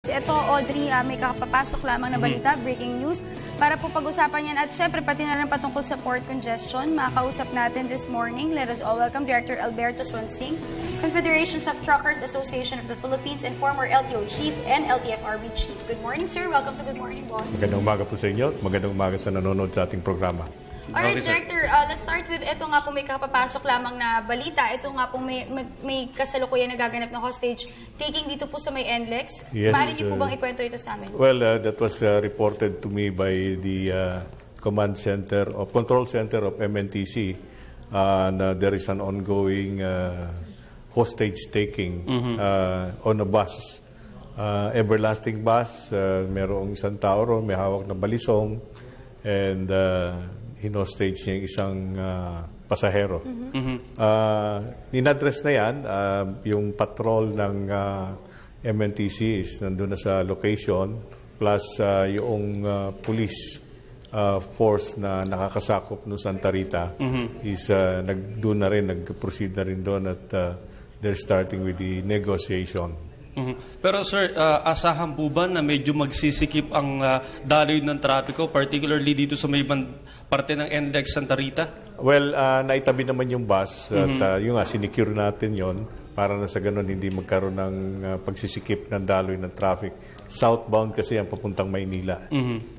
Ito, Audrey, may kakapapasok lamang na balita, breaking news, para po pag-usapan yan at syempre pati na rin patungkol sa port congestion. Makakausap natin this morning. Let us all welcome Director Alberto Suansing, Confederations of Truckers Association of the Philippines and former LTO Chief and LTFRB Chief. Good morning, sir. Welcome to Good Morning, Boss. Magandang umaga po sa inyo at magandang umaga sa nanonood sa ating programa. Alright, Director, let's start with ito nga po may kakapapasok lamang na balita. Ito nga po may kasalukuyan na gaganap na hostage taking dito po sa may NLEX. Yes, Maaari niyo po bang ikwento ito sa amin? Well, that was reported to me by the command center of control center of MNTC na there is an ongoing hostage taking on a bus. Everlasting bus, merong isang tao ron, may hawak na balisong, and hinostage niya yung isang pasahero. Inadress na yan, yung patrol ng MNTC is nandun na sa location, plus yung police force na nakakasakop no Santa Rita is doon na rin, nag-proceed na rin doon at they're starting with the negotiation. Pero sir, asahan po ba na medyo magsisikip ang daloy ng trapiko, particularly dito sa may parte ng NLEX Santa Rita? Well, naitabi naman yung bus at yung sinicure natin yon para na sa ganun hindi magkaroon ng pagsisikip ng daloy ng traffic. Southbound kasi ang papuntang Maynila.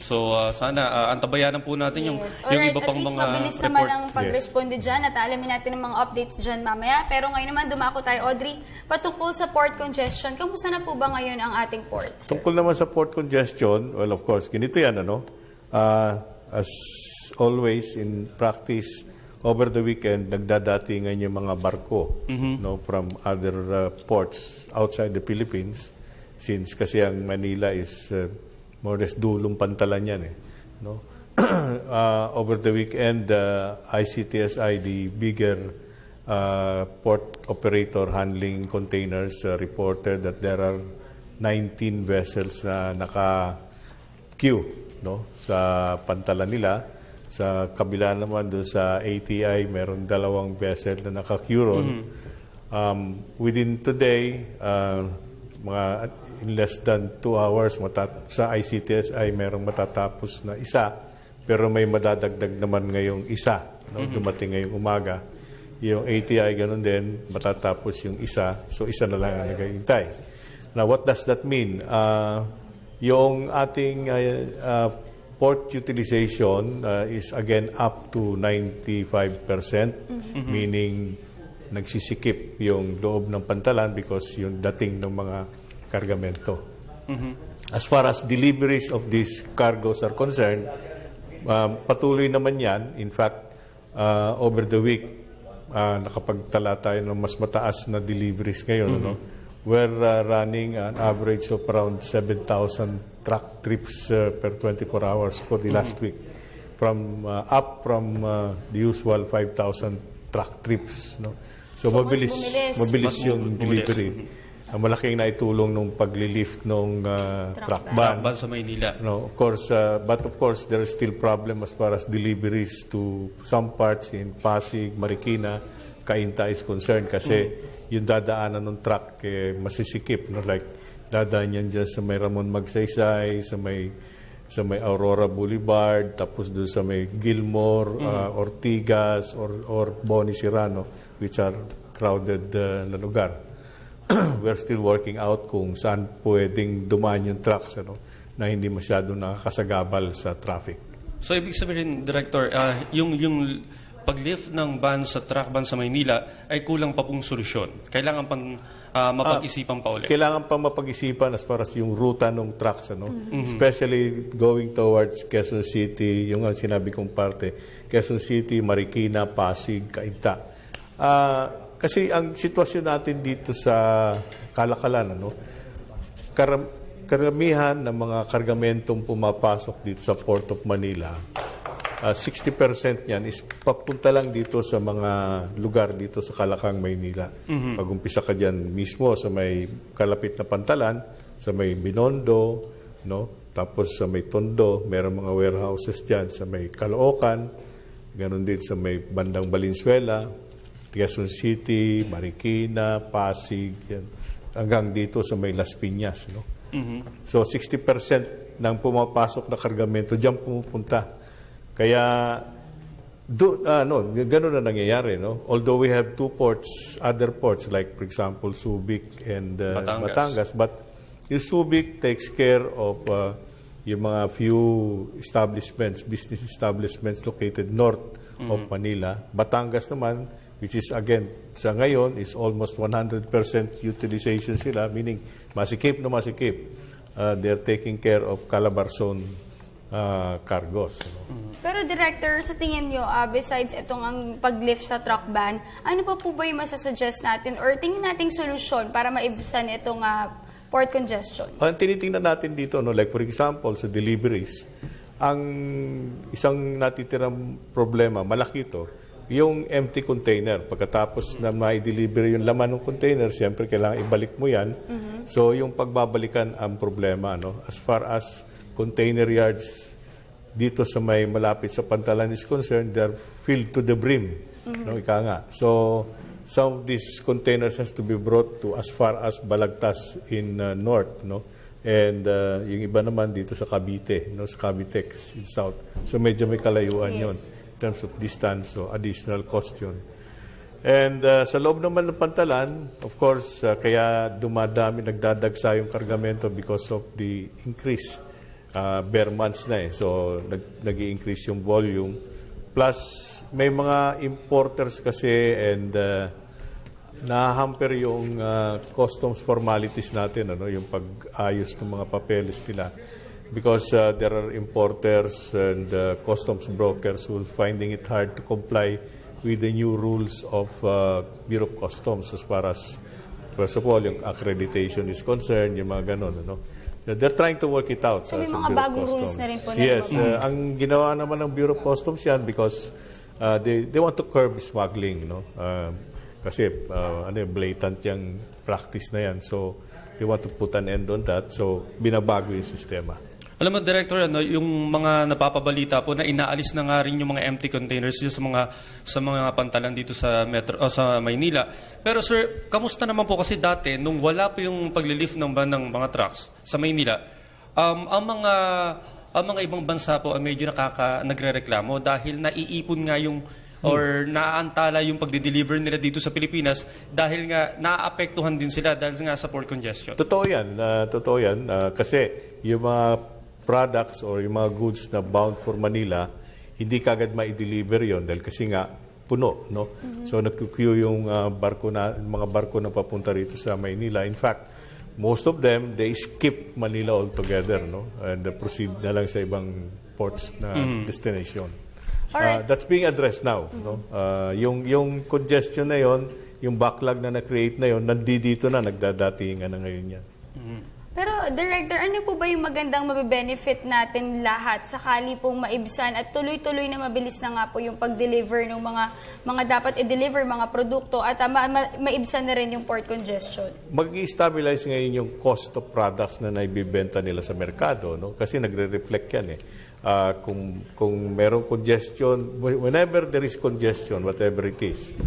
So sana antabayanan po natin yung iba pang mga mabilis naman ang pag-responde dyan at alamin natin ang mga updates dyan mamaya. Pero ngayon naman dumako tayo, Audrey, patungkol sa port congestion. Kamusta na po ba ngayon ang ating port? Tungkol naman sa port congestion, well, of course, ganito yan, as always in practice, over the weekend, nagdadatingan yung mga barko from other ports outside the Philippines, since kasi ang Manila is more or less dulong pantalan yan. Over the weekend, ICTSI, the bigger port operator handling containers, reported that there are 19 vessels na naka-queue sa pantalan nila. Sa kabila naman doon sa ATI, meron 2 vessel na naka-queue ron. Within today, in less than 2 hours, sa ICTSI merong matatapos na isa, pero may madadagdag naman ngayong isa, dumating ngayong umaga. Yung ATI, ganun din, matatapos yung isa, so isa na lang ang naghihintay. Now, what does that mean? Yung ating port utilization is again up to 95%, meaning nagsisikip yung loob ng pantalan because yung dating ng mga kargamento. As far as deliveries of these cargoes are concerned, patuloy naman yan. In fact, over the week, nakapagtala tayo ng mas mataas na deliveries ngayon. We're running an average of around 7,000 truck trips per 24 hours for the last week, up from the usual 5,000 truck trips. So mabilis yung delivery. Malaking naitulong nung paglilift ng truck ban sa Maynila. But of course, there is still problem as far as deliveries to some parts in Pasig, Marikina, Cainta is concerned kasi yung dadaanan ng truck masisikip, like dadaan yan dyan sa may Ramon Magsaysay, sa may Aurora Boulevard, tapos doon sa may Gilmore, Ortigas, or Boni Serrano, which are crowded na lugar. We're still working out kung saan pwedeng dumaan yung trucks na hindi masyado nakakasagabal sa traffic. So ibig sabihin, Director, yung pag-lift ng ban sa truck ban sa Maynila ay kulang pa pong solusyon. Kailangan pang mapag-isipan pa ulit. Kailangan pang mapag-isipan as far as yung ruta ng trucks. Especially going towards Quezon City, yung sinabi kong parte, Quezon City, Marikina, Pasig, Cainta. Kasi ang sitwasyon natin dito sa Kalakalan, karamihan ng mga kargamentong pumapasok dito sa Port of Manila, 60% yan is papunta lang dito sa mga lugar dito sa Kalakang, Maynila. Pag-umpisa ka dyan mismo sa may kalapit na pantalan, sa may Binondo, tapos sa may Tondo, meron mga warehouses dyan sa may Caloocan, ganoon din sa may bandang Valenzuela, Quezon City, Marikina, Pasig, yan. Hanggang dito sa may Las Piñas. So 60% ng pumapasok na kargamento diyan pumupunta. Kaya ganun na nangyayari, no? Although we have two ports, other ports like for example Subic and Batangas, but yung Subic takes care of yung mga few establishments, business establishments located north of Manila. Batangas naman, which is again, sa ngayon, is almost 100% utilization sila, meaning masikip na masikip. They're taking care of Calabarzon cargos. Pero Director, sa tingin nyo, besides itong ang pag-lift sa truck ban, ano pa po ba yung masasuggest natin or tingin nating solusyon para maibsan itong port congestion? Ang tinitingnan natin dito, like for example, sa deliveries, ang isang natitirang problema, malaki ito, yung empty container. Pagkatapos na ma-deliver yung laman ng container, siyempre kailangan ibalik mo yan. So yung pagbabalikan ang problema. As far as container yards dito sa may malapit sa Pantalan is concerned, they're filled to the brim. Ika nga. So some of these containers has to be brought to as far as Balagtas in north, and yung iba naman dito sa Cavite, sa Cavitex in south. So medyo may kalayuan yon in terms of distance, so additional cost yun. And sa loob naman ng Pantalan, of course, kaya dumadami, nagdadagsa yung kargamento because of the increase. Bare months na so nag-i-increase yung volume. Plus, may mga importers kasi and nahamper yung customs formalities natin, yung pag-ayos ng mga papeles nila. Because there are importers and customs brokers who are finding it hard to comply with the new rules of Bureau of Customs as far as, first of all, yung accreditation is concerned, yung mga ganon, They're trying to work it out. So may mga bagong rules na rin po. Yes, ang ginawa naman ng Bureau of Customs yan because they want to curb smuggling, kasi blatant yung practice na yan. So they want to put an end on that. So binabago yung sistema. Alam mo, Director, yung mga napapabalita po na inaalis na nga rin yung mga empty containers sa mga pantalan dito sa Metro sa Maynila. Pero sir, kamusta naman po kasi dati nung wala po yung paglilift ng ban ng mga trucks sa Maynila, ang mga ibang bansa po ay medyo nagrereklamo dahil naiipon nga yung or naaantala yung pagde-deliver nila dito sa Pilipinas dahil nga naaapektuhan din sila dahil nga sa port congestion. Totoo yan. Kasi yung mga products or yung mga goods na bound for Manila, hindi kagad ma-deliver yon dahil kasi nga puno, So nagkukuyo yung mga barko na papunta rito sa Maynila. In fact, most of them, they skip Manila altogether, and proceed na lang sa ibang ports na destination. That's being addressed now, yung congestion na yon, yung backlog na na-create na yon, nandito na, nagdadatingan na ngayon yan. Pero, Director, ano po ba yung magandang mabe-benefit natin lahat sakali pong maibsan at tuloy-tuloy na mabilis na nga po yung pag-deliver ng mga dapat i-deliver, mga produkto at maibsan na rin yung port congestion? Mag-i-stabilize ngayon yung cost of products na naibibenta nila sa merkado, kasi nagre-reflect yan kung merong congestion, whenever there is congestion, whatever it is,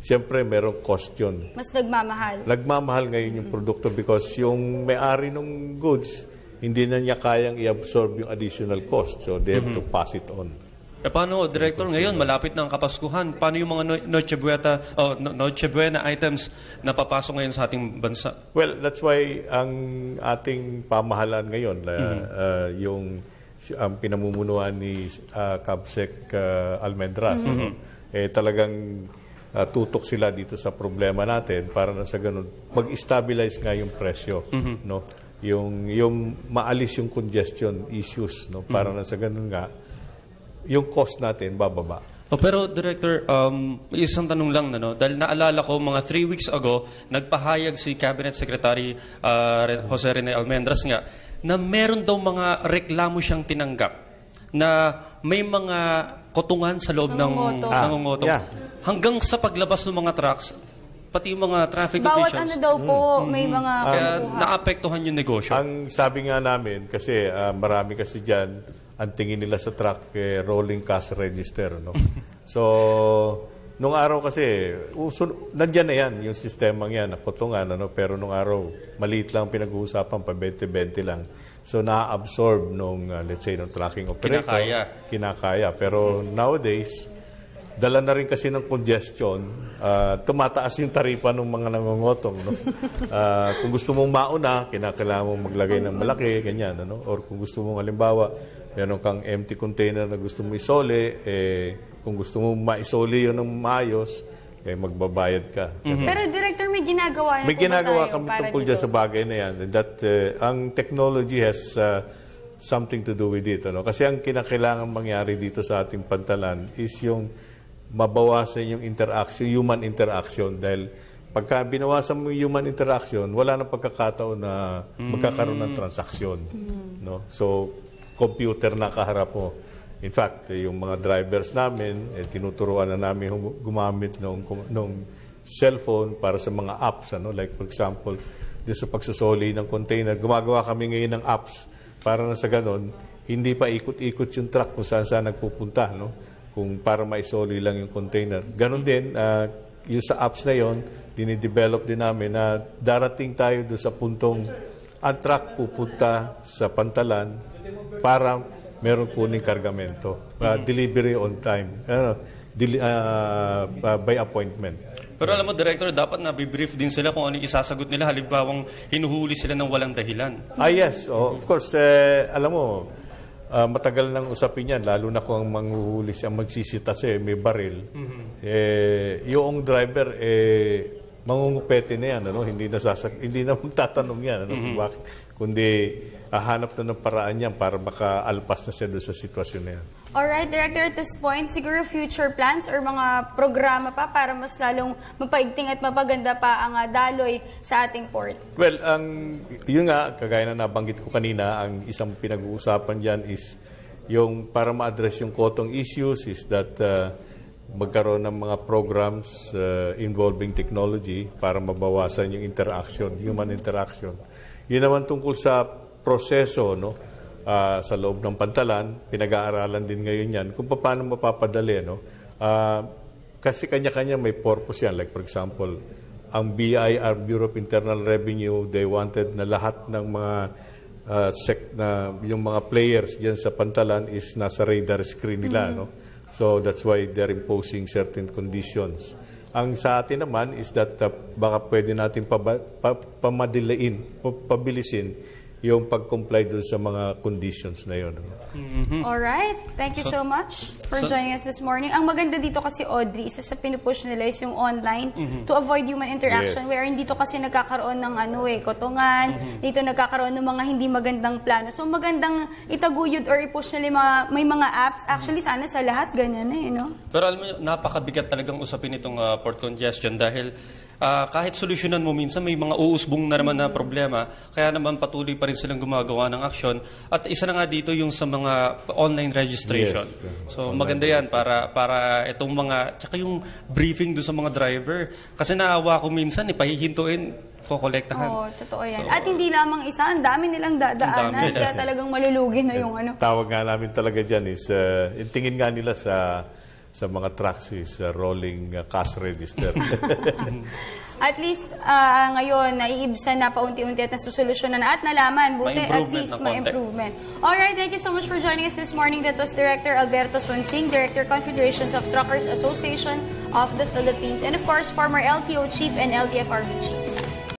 siyempre, merong cost yun. Mas nagmamahal. Nagmamahal ngayon yung produkto because yung may-ari ng goods, hindi na niya kayang i-absorb yung additional cost. So, they have to pass it on. Paano, Director, ngayon, malapit na ang Kapaskuhan. Paano yung mga Noche Buena items na papasok ngayon sa ating bansa? Well, that's why ang ating pamahalaan ngayon, yung pinamumunuan ni Kabsek Almendras, talagang tutok sila dito sa problema natin para na sa ganun mag-stabilize nga yung presyo, yung maalis yung congestion issues, para na sa ganun nga yung cost natin bababa. Pero Director, isang tanong lang dahil naalala ko mga 3 weeks ago nagpahayag si Cabinet Secretary Jose Rene Almendras nga na meron daw mga reklamo siyang tinanggap na may mga kotungan sa loob ng nangungoto. Hanggang sa paglabas ng mga trucks, pati yung mga traffic officials. Bawat daw po, may mga kaya naapektuhan yung negosyo. Ang sabi nga namin, kasi marami kasi dyan, ang tingin nila sa truck, rolling cash register. So, Nung araw kasi, nandyan na yan, yung sistemang yan, nakutungan, pero nung araw, maliit lang pinag-uusapan, pa 20-20 lang. So, na-absorb nung, let's say, nung tracking operator. Kinakaya. Pero nowadays, dala na rin kasi ng congestion, tumataas yung taripa ng mga nangongotong. No? Kung gusto mong mauna, kinakailangan mong maglagay ng malaki, ganyan. Or kung gusto mong, halimbawa, meron kang empty container na gusto mong isole, kung gusto mong maisole yun ng maayos, magbabayad ka. Pero Director, may ginagawa na may ginagawa kami tungkol dyan sa bagay na yan. That, ang technology has something to do with it. Kasi ang kinakailangan mangyari dito sa ating pantalan is yung mabawasan yung interaction, human interaction. Dahil pagka binawasan mo yung human interaction, wala nang pagkakataon na magkakaroon ng transaksyon. No? So, computer na kaharap mo. In fact, yung mga drivers namin, tinuturuan na namin gumamit ng cellphone para sa mga apps. Like for example, sa pagsasoli ng container, gumagawa kami ngayon ng apps para na sa ganon, hindi pa ikot-ikot yung truck kung saan nagpupunta. Kung para maisoli lang yung container. Ganon din, yung sa apps na yon, dinidevelop din namin na darating tayo doon sa puntong ang truck pupunta sa pantalan para meron kuning kargamento. Delivery on time. By appointment. Pero alam mo, Director, dapat na-brief din sila kung ano yung isasagot nila. Halimbawang hinuhuli sila ng walang dahilan. Yes. Of course, alam mo, matagal nang usapin yan, lalo na kung ang manghuhuli siya, magsisita siya, may baril. Yung driver, mangungupete na yan, hindi na magtatanong yan, bakit? Kundi hahanap na ng paraan yan para makaalpas na siya doon sa sitwasyon na yan. Alright, Director, at this point, siguro future plans or mga programa pa para mas lalong mapaigting at mapaganda pa ang daloy sa ating port? Well, yun nga, kagaya na nabanggit ko kanina, ang isang pinag-uusapan dyan is yung para ma-address yung kotong issues is that magkaroon ng mga programs involving technology para mabawasan yung interaction, human interaction. Yun naman tungkol sa proseso, sa loob ng pantalan, pinag-aaralan din ngayon yan kung paano mapapadali. Kasi kanya-kanya may purpose yan. Like for example, ang BIR, Bureau of Internal Revenue, they wanted na lahat ng mga yung mga players dyan sa pantalan is nasa radar screen nila. So that's why they're imposing certain conditions. Ang sa atin naman is that baka pwede natin pamadiliin, pabilisin yung pag-comply dun sa mga conditions na yun. Alright. Thank you so much for joining us this morning. Ang maganda dito kasi, Audrey, isa sa pinupush nila is yung online to avoid human interaction, wherein dito kasi nagkakaroon ng kotongan, dito nagkakaroon ng mga hindi magandang plano. So magandang itaguyod or i-push nila may mga apps. Actually, sana sa lahat ganyan Pero alam mo, napakabigat talagang usapin itong port congestion dahil kahit solusyonan mo minsan, may mga uusbong na naman na problema. Kaya naman patuloy pa rin silang gumagawa ng aksyon. At isa na nga dito yung sa mga online registration. Yes. So maganda yan para itong mga, tsaka yung briefing doon sa mga driver. Kasi naawa ko minsan, pahihintuin, kokolektahan. Oo, totoo yan. At hindi lamang isa, ang dami nilang dadaanan. Kaya talagang malulugi na yung Tawag nga namin talaga dyan is, tingin nga nila sa mga trucks is rolling cash register. At least ngayon, naiibsan na paunti-unti at nasusolusyonan na at nalaman. Buti at least may improvement. Alright, thank you so much for joining us this morning. That was Director Alberto Suansing, Director Confederations of Truckers Association of the Philippines, and of course, former LTO Chief and LTFRB Chief.